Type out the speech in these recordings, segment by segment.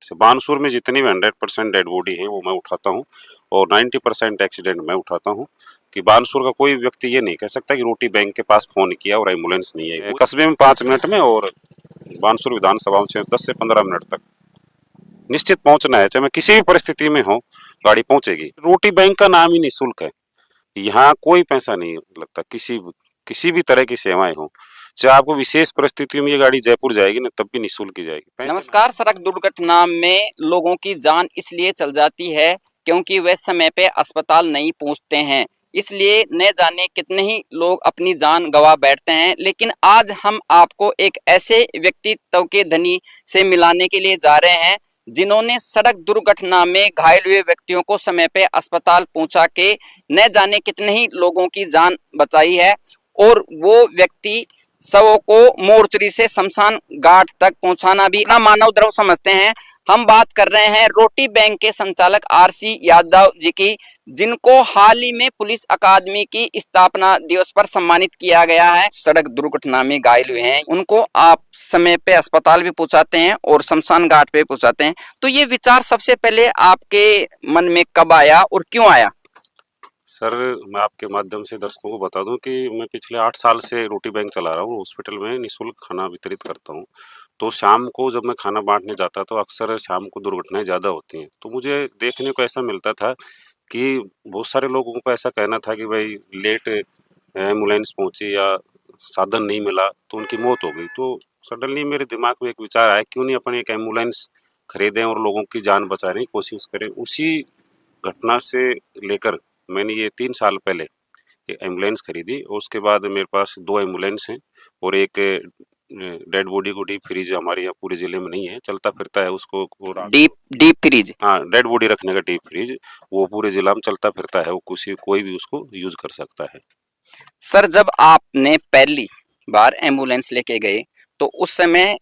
से बानसूर में जितनी भी 100% डेड बॉडी है वो मैं उठाता हूँ और 90% एक्सीडेंट मैं उठाता हूँ कि बानसूर का कोई व्यक्ति ये नहीं कह सकता कि रोटी बैंक के पास फोन किया और एम्बुलेंस नहीं आई। कस्बे में 5 मिनट में और बानसूर विधानसभा में 10 से 15 मिनट तक निश्चित पहुंचना है, चाहे मैं किसी भी परिस्थिति में हूँ गाड़ी पहुंचेगी। रोटी बैंक का नाम ही निःशुल्क है, यहाँ कोई पैसा नहीं लगता। किसी भी तरह की सेवाएं हो, चाहे आपको विशेष परिस्थितियों में ये गाड़ी जयपुर जाएगी ना तब भी निःशुल्क की जाएगी। नमस्कार। सड़क दुर्घटना में लोगों की जान इसलिए चल जाती है क्योंकि वे समय पे अस्पताल नहीं पहुंचते हैं, इसलिए न जाने कितने ही लोग अपनी जान गंवा बैठते हैं। लेकिन आज हम आपको एक ऐसे व्यक्तित्व के धनी से मिलाने के लिए जा रहे हैं जिन्होंने सड़क दुर्घटना में घायल हुए व्यक्तियों को समय पे अस्पताल पहुंचा के न जाने कितने ही लोगों की जान बचाई है। और वो व्यक्ति शवों को मोर्चरी से शमशान घाट तक पहुंचाना भी ना मानव द्रव समझते हैं। हम बात कर रहे हैं रोटी बैंक के संचालक आरसी यादव जी की, जिनको हाल ही में पुलिस अकादमी की स्थापना दिवस पर सम्मानित किया गया है। सड़क दुर्घटना में घायल हुए हैं, उनको आप समय पे अस्पताल भी पहुंचाते हैं और शमशान घाट पे पहुंचाते हैं। तो ये विचार सबसे पहले आपके मन में कब आया और क्यों आया? सर, मैं आपके माध्यम से दर्शकों को बता दूं कि मैं पिछले 8 साल से रोटी बैंक चला रहा हूं। हॉस्पिटल में निःशुल्क खाना वितरित करता हूं। तो शाम को जब मैं खाना बांटने जाता तो अक्सर शाम को दुर्घटनाएं ज़्यादा होती हैं। तो मुझे देखने को ऐसा मिलता था कि बहुत सारे लोगों को ऐसा कहना था कि भाई लेट एम्बुलेंस पहुंची या साधन नहीं मिला तो उनकी मौत हो गई। तो सडनली मेरे दिमाग में एक विचार आया, क्यों नहीं अपन एक एम्बुलेंस खरीदें और लोगों की जान बचाने की कोशिश करें। उसी घटना से लेकर मैंने ये 3 साल पहले एक एम्बुलेंस खरीदी और उसके बाद मेरे पास 2 एम्बुलेंस हैं और एक डेड बॉडी को डीप फ्रीज हमारे यहाँ पूरे जिले में नहीं है, चलता फिरता है उसको डीप डीप फ्रीज? हाँ, डेड बॉडी रखने का डीप फ्रीज वो पूरे जिला में चलता फिरता है, वो कोई भी उसको यूज कर सकता है। सर, जब आपने पहली बार एम्बुलेंस लेके गए तो उस समय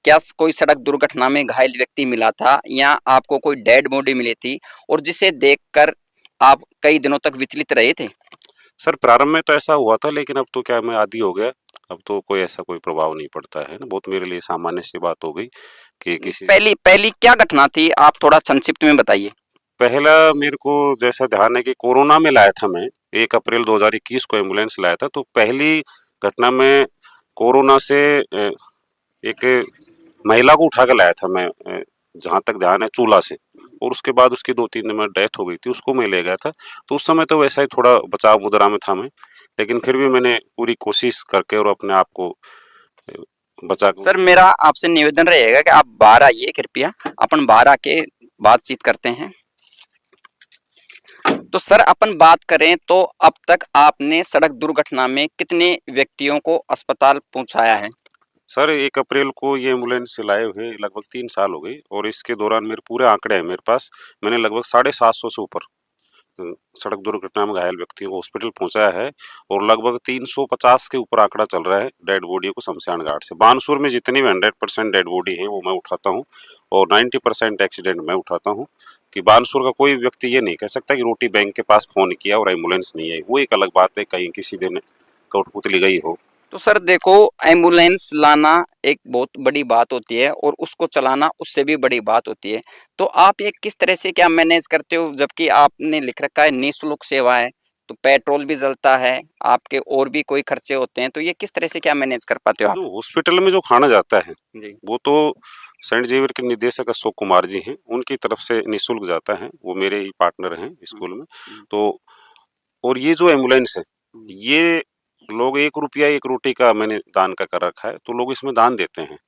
क्या कोई सड़क दुर्घटना में घायल व्यक्ति मिला था या आपको कोई डेड बॉडी मिली थी और जिसे देखकर आप कई दिनों तक विचलित रहे थे? सर, प्रारंभ में तो ऐसा हुआ था, लेकिन अब तो क्या मैं आदी हो गया। अब तो कोई ऐसा कोई प्रभाव नहीं पड़ता है ना, बहुत मेरे लिए सामान्य सी बात हो गई कि किसी पहली पहली क्या घटना थी, आप थोड़ा संक्षिप्त में बताइए। पहला मेरे को जैसा ध्यान है कि कोरोना में लाया था मैं, 1 अप्रैल 2021 को एम्बुलेंस लाया था। तो पहली घटना में कोरोना से एक महिला को उठा के लाया था मैं, जहाँ तक ध्यान है चूल्हा से, और उसके बाद उसकी 2-3 दिन में डेथ हो गई थी, उसको मैं ले गया था। तो उस समय तो वैसा ही थोड़ा बचाव मुद्रा में था मैं, लेकिन फिर भी मैंने पूरी कोशिश करके और अपने आप को बचा के। सर, मेरा आपसे निवेदन रहेगा कि आप बाहर आइए, कृपया अपन बाहर आके बातचीत करते हैं। तो सर, अपन बात करें तो अब तक आपने सड़क दुर्घटना में कितने व्यक्तियों को अस्पताल पहुंचाया है? सर, 1 अप्रैल को ये एम्बुलेंस लाए हुए लगभग 3 साल हो गई और इसके दौरान मेरे पूरे आंकड़े हैं मेरे पास। मैंने लगभग 750 से ऊपर सड़क दुर्घटना में घायल व्यक्तियों को हॉस्पिटल पहुंचाया है और लगभग 350 के ऊपर आंकड़ा चल रहा है डेड बॉडी को शमशान घाट से। बानसूर में जितनी भी 100% डेड बॉडी है वो मैं उठाता हूँ और 90% एक्सीडेंट मैं उठाता हूँ कि बानसूर का कोई व्यक्ति ये नहीं कह सकता कि रोटी बैंक के पास फोन किया और एम्बुलेंस नहीं आई। वो एक अलग बात है, कहीं किसी दिन कठपुतली गई हो। तो सर देखो, एम्बुलेंस लाना एक बहुत बड़ी बात होती है और उसको चलाना उससे भी बड़ी बात होती है। तो आप ये किस तरह से क्या मैनेज करते हो, जबकि आपने लिख रखा है निःशुल्क सेवा है, तो पेट्रोल भी जलता है, आपके और भी कोई खर्चे होते हैं, तो ये किस तरह से क्या मैनेज कर पाते हो आप? जो हॉस्पिटल में जो खाना जाता है जी। वो तो सेंट जेवियर के निदेशक अशोक कुमार जी हैं, उनकी तरफ से निःशुल्क जाता है। वो मेरे ही पार्टनर हैं स्कूल में। तो और ये जो एम्बुलेंस है, ये लोग 1 रुपया 1 रोटी का मैंने दान का कर रखा है, तो लोग इसमें दान देते हैं,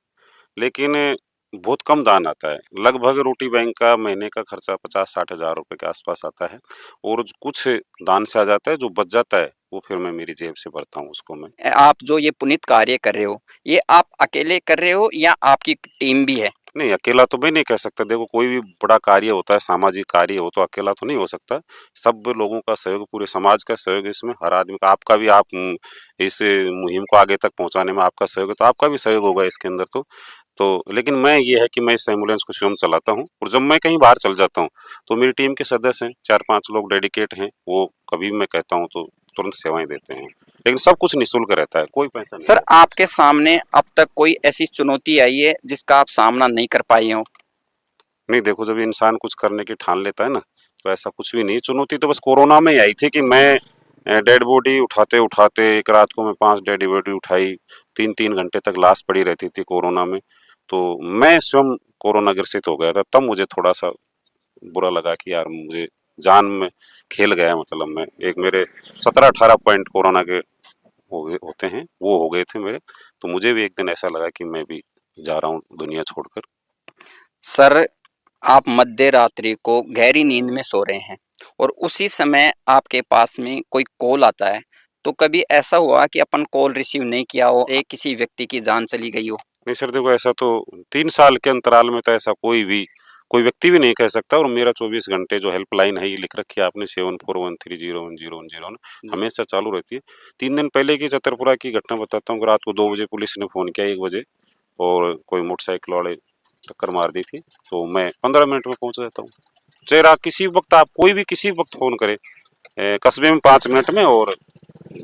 लेकिन बहुत कम दान आता है। लगभग रोटी बैंक का महीने का खर्चा 50-60 हज़ार रुपए के आसपास आता है और कुछ दान से आ जाता है, जो बच जाता है वो फिर मैं मेरी जेब से भरता हूँ उसको मैं। आप जो ये पुनीत कार्य कर रहे हो, ये आप अकेले कर रहे हो या आपकी टीम भी है? नहीं, अकेला तो मैं नहीं कह सकता। देखो, कोई भी बड़ा कार्य होता है, सामाजिक कार्य हो, तो अकेला तो नहीं हो सकता। सब लोगों का सहयोग, पूरे समाज का सहयोग इसमें, हर आदमी का, आपका भी, आप इस मुहिम को आगे तक पहुँचाने में आपका सहयोग है, तो आपका भी सहयोग होगा इसके अंदर तो लेकिन मैं ये है कि मैं इस एम्बुलेंस को स्वयं चलाता हूँ और जब मैं कहीं बाहर चल जाता हूँ, तो मेरी टीम के सदस्य हैं, 4-5 लोग डेडिकेट हैं, वो कभी भी मैं कहता हूँ तो तुरंत सेवाएँ देते हैं। लेकिन सब कुछ निःशुल्क रहता है, कोई पैसा नहीं सर, लगता। आपके सामने अब तक कोई ऐसी चुनौती आई है जिसका आप सामना नहीं कर पाए हो? नहीं देखो, जब इंसान कुछ करने की ठान लेता है ना, तो ऐसा कुछ भी नहीं। चुनौती तो बस कोरोना में ही आई थी कि मैं डेड बॉडी उठाते-उठाते एक रात को मैं 5 डेड बॉडी उठाई, 3-3 घंटे तक लाश पड़ी रहती थी कोरोना में। तो मैं स्वयं कोरोना ग्रसित हो गया था, तब मुझे थोड़ा-सा बुरा लगा कि यार मुझे जान में खेल गया, मतलब मैं एक मेरे 17-18 पॉइंट कोरोना के हो गए होते हैं, वो हो गए थे मेरे। तो मुझे भी एक दिन ऐसा लगा कि मैं भी जा रहा हूँ दुनिया छोड़कर। सर, आप मध्य रात्रि को गहरी नींद में सो रहे हैं और उसी समय आपके पास में कोई कॉल आता है, तो कभी ऐसा हुआ कि अपन कॉल रिसीव नहीं किया हो, से किसी व्यक्ति की जान चली गई हो? नहीं सर, देखो ऐसा तो 3 साल के अंतराल में तो ऐसा कोई व्यक्ति भी नहीं कह सकता। और मेरा 24 घंटे जो हेल्पलाइन है, ये लिख रखी है आपने 7413010101 जी। हमेशा चालू रहती है। 3 दिन पहले की छतरपुरा की घटना बताता हूँ कि रात को 2 बजे पुलिस ने फ़ोन किया, 1 बजे, और कोई मोटरसाइकिल वाले टक्कर मार दी थी। तो मैं 15 मिनट में पहुँच जाता हूँ। चाहे किसी वक़्त आप कोई भी किसी वक़्त फ़ोन करे, कस्बे में 5 मिनट में और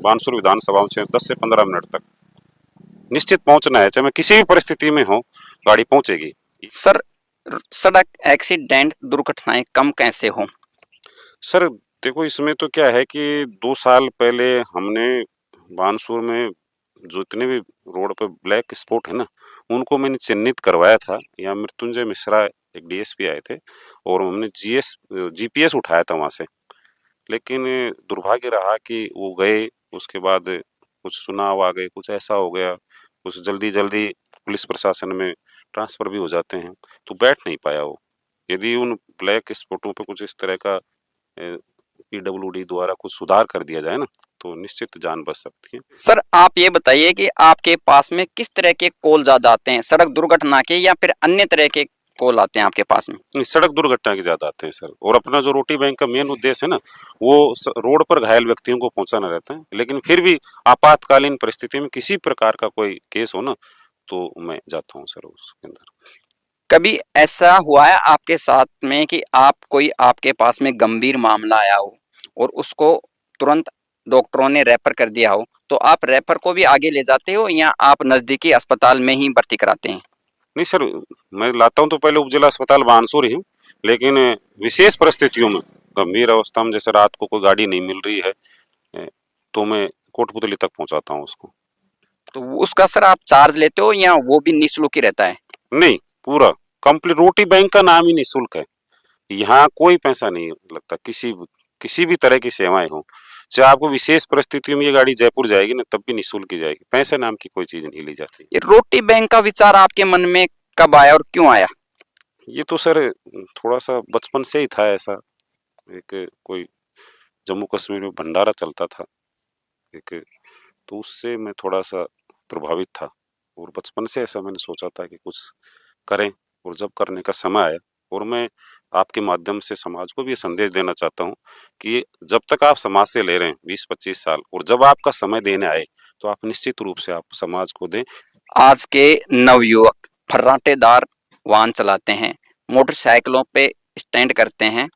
बानसूर विधानसभा में 10 से 15 मिनट तक निश्चित पहुँचना है, चाहे मैं किसी भी परिस्थिति में हूँ, गाड़ी पहुँचेगी। सर, सड़क एक्सीडेंट दुर्घटनाएं कम कैसे हों? सर देखो, इसमें तो क्या है कि 2 साल पहले हमने बानसूर में जितने भी रोड पे ब्लैक स्पॉट है ना, उनको मैंने चिन्हित करवाया था। यहाँ मृत्युंजय मिश्रा एक डीएसपी आए थे और हमने जीपीएस उठाया था वहाँ से। लेकिन दुर्भाग्य रहा कि वो गए, उसके बाद कुछ चुनाव आ गए, कुछ ऐसा हो गया, कुछ जल्दी-जल्दी पुलिस प्रशासन में ट्रांसफ़र भी हो जाते हैं, तो बैठ नहीं पाया वो। यदि उन ब्लैक स्पॉटों पे कुछ इस तरह का पीडब्ल्यूडी द्वारा कुछ सुधार कर दिया जाए ना, तो निश्चित जान बच सकती है। सर, आप ये बताइए कि आपके पास में किस तरह के कॉल ज़्यादा आते हैं, सड़क दुर्घटना के या फिर अन्य तरह के कॉल आते हैं आपके पास में? नहीं, सड़क दुर्घटना के ज़्यादा आते हैं सर। और अपना जो रोटी बैंक का मेन उद्देश्य है ना, वो रोड पर घायल व्यक्तियों को पहुंचाना रहता है। लेकिन फिर भी आपातकालीन परिस्थिति में किसी प्रकार का कोई केस हो ना, तो मैं जाता हूँ सर उसके अंदर। कभी ऐसा हुआ है आपके साथ में कि आपके पास में गंभीर मामला आया हो और उसको तुरंत डॉक्टरों ने रेफर कर दिया हो, तो आप रेफर को भी आगे ले जाते हो या आप नज़दीकी अस्पताल में ही भर्ती कराते हैं? नहीं सर, मैं लाता हूँ तो पहले उपजिला अस्पताल बानसूर ही हूँ, लेकिन विशेष परिस्थितियों में, गंभीर अवस्था में, जैसे रात को कोई गाड़ी नहीं मिल रही है, तो मैं कोटपुतली तक पहुँचाता हूँ उसको। तो उसका सर आप चार्ज लेते हो या वो भी निःशुल्क ही रहता है? नहीं, पूरा कंप्लीट। रोटी बैंक का नाम ही निःशुल्क है। यहाँ कोई पैसा नहीं लगता, किसी भी तरह की सेवाएं हो। चाहे आपको विशेष परिस्थितियों में ये गाड़ी जयपुर जाएगी ना, तब भी निःशुल्क ही जाएगी। पैसे नाम की कोई चीज नहीं ली जाती। ये रोटी बैंक का विचार आपके मन में कब आया और क्यों आया? ये तो सर थोड़ा सा बचपन से ही था ऐसा। एक कोई जम्मू कश्मीर में भंडारा चलता था एक, तो उससे मैं थोड़ा सा प्रभावित था और बचपन से ऐसा मैंने सोचा था कि कुछ करें। और जब करने का समय आया, और मैं आपके माध्यम से समाज को भी ये संदेश देना चाहता हूँ कि जब तक आप समाज से ले रहे हैं 20-25 साल, और जब आपका समय देने आए, तो आप निश्चित रूप से आप समाज को दें। आज के नवयुवक फर्राटेदार वाहन चलाते हैं, मोटरसाइकिलों पे स्टैंड करते हैं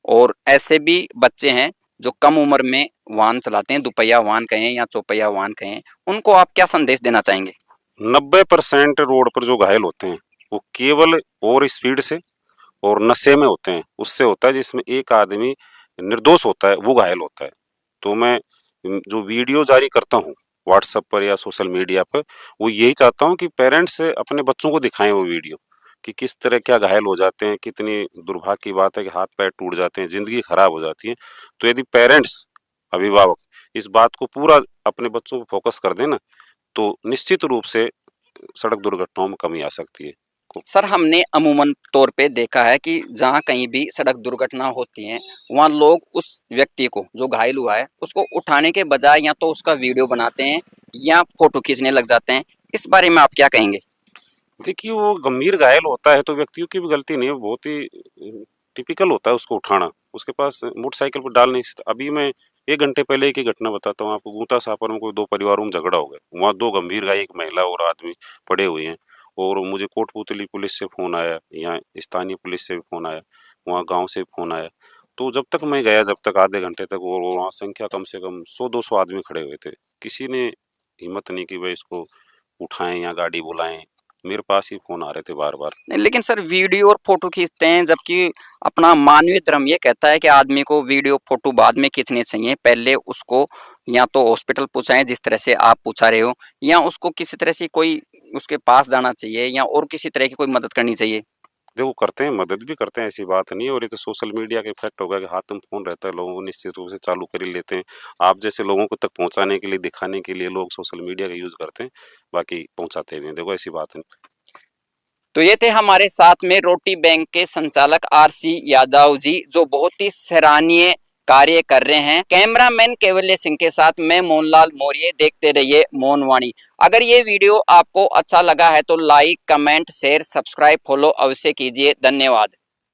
और ऐसे भी बच्चे हैं जो कम उम्र में वाहन चलाते हैं, दुपहिया वाहन कहें या चौपहिया वाहन कहें, उनको आप क्या संदेश देना चाहेंगे? 90% रोड पर जो घायल होते हैं, वो केवल ओवर स्पीड से और नशे में होते हैं। उससे होता है जिसमें एक आदमी निर्दोष होता है, वो घायल होता है। तो मैं जो वीडियो जारी करता हूँ व्हाट्सएप पर या सोशल मीडिया पर, वो यही चाहता हूँ कि पेरेंट्स अपने बच्चों को दिखाएं वो वीडियो, कि किस तरह क्या घायल हो जाते हैं। कितनी दुर्भाग्य की बात है कि हाथ पैर टूट जाते हैं, जिंदगी खराब हो जाती है। तो यदि पेरेंट्स, अभिभावक, इस बात को पूरा अपने बच्चों पर फोकस कर दें ना, तो निश्चित रूप से सड़क दुर्घटनाओं में कमी आ सकती है। सर, हमने अमूमन तौर पे देखा है कि जहाँ कहीं भी सड़क दुर्घटना होती है, वहाँ लोग उस व्यक्ति को जो घायल हुआ है, उसको उठाने के बजाय या तो उसका वीडियो बनाते हैं या फोटो खींचने लग जाते हैं। इस बारे में आप क्या कहेंगे? देखिए, वो गंभीर घायल होता है तो व्यक्तियों की भी गलती नहीं है, बहुत ही टिपिकल होता है उसको उठाना। उसके पास मोटरसाइकिल पर डाल नहीं सकता। अभी मैं 1 घंटे पहले एक ही घटना बताता हूँ आपको। गूंता सापर में कोई 2 परिवारों में झगड़ा हो गया। वहाँ 2 गंभीर घायल, एक महिला और आदमी पड़े हुए हैं, और मुझे कोटपुतली पुलिस से फ़ोन आया, यहाँ स्थानीय पुलिस से भी फ़ोन आया, वहाँ गाँव से भी फ़ोन आया। तो जब तक मैं गया, जब तक आधे घंटे तक, और वहाँ संख्या कम से कम 100-200 आदमी खड़े हुए थे। किसी ने हिम्मत नहीं की भाई इसको उठाएँ या गाड़ी बुलाएँ। मेरे पास ही फ़ोन आ रहे थे बार-बार। नहीं, लेकिन सर वीडियो और फोटो खींचते हैं, जबकि अपना मानवीय धर्म ये कहता है कि आदमी को वीडियो फोटो बाद में खींचने चाहिए, पहले उसको या तो हॉस्पिटल पहुंचाएं जिस तरह से आप पूछा रहे हो, या उसको किसी तरह से कोई उसके पास जाना चाहिए, या और किसी तरह की कोई मदद करनी चाहिए। देखो करते हैं, मदद भी करते हैं, ऐसी बात नहीं है। और ये तो सोशल मीडिया का इफ़ेक्ट हो गया कि हाथ में फ़ोन रहता है, लोगों को निश्चित रूप से चालू कर ही लेते हैं। आप जैसे लोगों को तक पहुँचाने के लिए, दिखाने के लिए लोग सोशल मीडिया का यूज़ करते हैं, बाकी पहुँचाते भी हैं। देखो ऐसी बात नहीं। तो ये थे हमारे साथ में रोटी बैंक के संचालक आरसी यादव जी, जो बहुत ही सराहनीय कार्य कर रहे हैं। कैमरामैन केवल्य सिंह के साथ मैं मोहनलाल मौर्य, देखते रहिए मौनवाणी। अगर ये वीडियो आपको अच्छा लगा है तो like, comment, share, subscribe, follow अवश्य कीजिए। धन्यवाद।